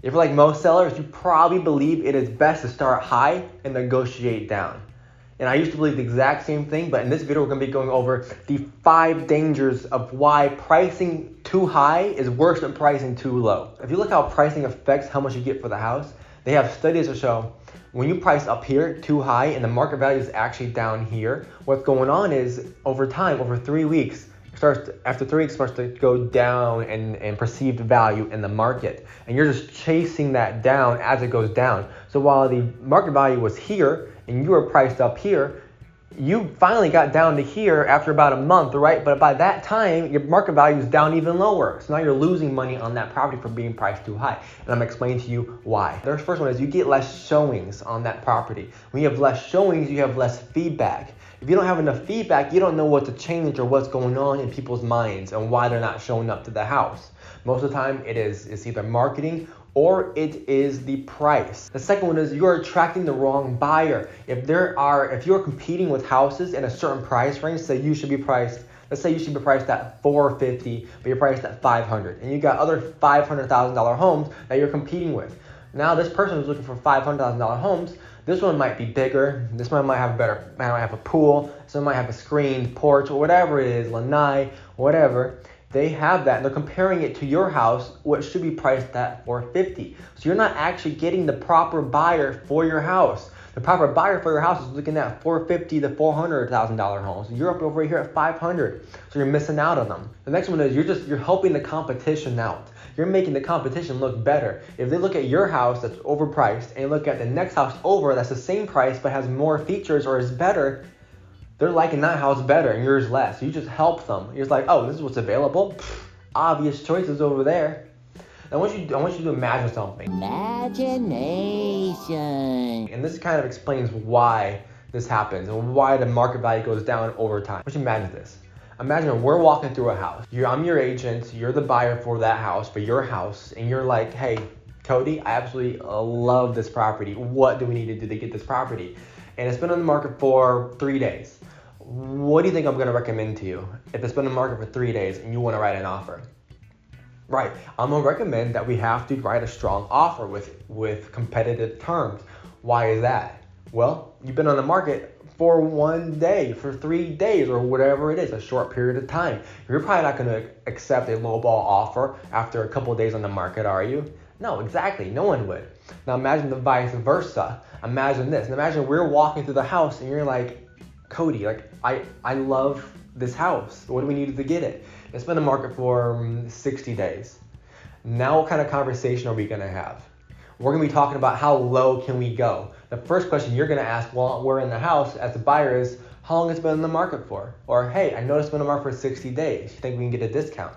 If you're like most sellers, you probably believe it is best to start high and negotiate down. And I used to believe the exact same thing, but in this video we're going to be going over the 5 dangers of why pricing too high is worse than pricing too low. If you look how pricing affects how much you get for the house, they have studies that show when you price up here too high and the market value is actually down here, what's going on is over time, over 3 weeks, after 3 weeks starts to go down in perceived value in the market, and you're just chasing that down as it goes down. So while the market value was here and you were priced up here, you finally got down to here after about a month, right? But by that time, your market value is down even lower. So now you're losing money on that property for being priced too high. And I'm explaining to you why. The first one is you get less showings on that property. When you have less showings, you have less feedback. If you don't have enough feedback, you don't know what to change or what's going on in people's minds and why they're not showing up to the house. Most of the time, it's either marketing or it is the price. The second one is you're attracting the wrong buyer. If you're competing with houses in a certain price range, let's say you should be priced at $450, but you're priced at $500, and you got other $500,000 homes that you're competing with. Now this person is looking for $500,000 homes. This one might be bigger. This one might have a pool. Some might have a screened porch or whatever it is, lanai, whatever. They have that, and they're comparing it to your house, what should be priced at $450. So you're not actually getting the proper buyer for your house. The proper buyer for your house is looking at $450,000 to $400,000 homes. You're up over here at $500,000, so you're missing out on them. The next one is you're helping the competition out. You're making the competition look better. If they look at your house that's overpriced and look at the next house over that's the same price but has more features or is better, they're liking that house better and yours less. So you just help them. You're just like, oh, this is what's available. Obvious choices over there. I want you to imagine something. Imagination. And this kind of explains why this happens and why the market value goes down over time. I want you to imagine this. Imagine we're walking through a house. I'm your agent. You're the buyer for that house, for your house. And you're like, hey, Cody, I absolutely love this property. What do we need to do to get this property? And it's been on the market for 3 days. What do you think I'm going to recommend to you if it's been on the market for 3 days and you want to write an offer? Right, I'm going to recommend that we have to write a strong offer with competitive terms. Why is that? Well, you've been on the market for 1 day, for 3 days, or whatever it is, a short period of time. You're probably not going to accept a lowball offer after a couple of days on the market, are you? No, exactly, no one would. Now imagine the vice versa. Imagine this. Imagine we're walking through the house and you're like, Cody, I love this house. What do we need to get it? It's been on the market for 60 days. Now what kind of conversation are we going to have? We're going to be talking about how low can we go. The first question you're going to ask while we're in the house as a buyer is, how long has it been in the market for? Or, hey, I noticed it's been on the market for 60 days. You think we can get a discount?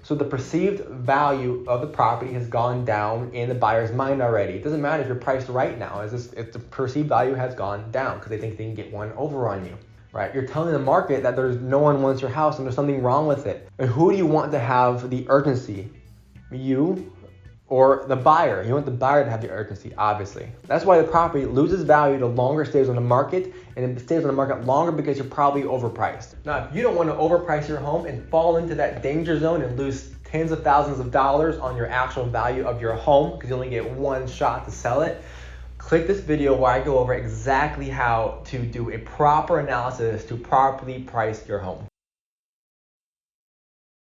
So the perceived value of the property has gone down in the buyer's mind already. It doesn't matter if you're priced right now. If the perceived value has gone down because they think they can get one over on you, right? You're telling the market that there's no one wants your house and there's something wrong with it. And who do you want to have the urgency? You or the buyer? You want the buyer to have the urgency, obviously. That's why the property loses value the longer it stays on the market, and it stays on the market longer because you're probably overpriced. Now, if you don't want to overprice your home and fall into that danger zone and lose tens of thousands of dollars on your actual value of your home because you only get one shot to sell it, click this video where I go over exactly how to do a proper analysis to properly price your home.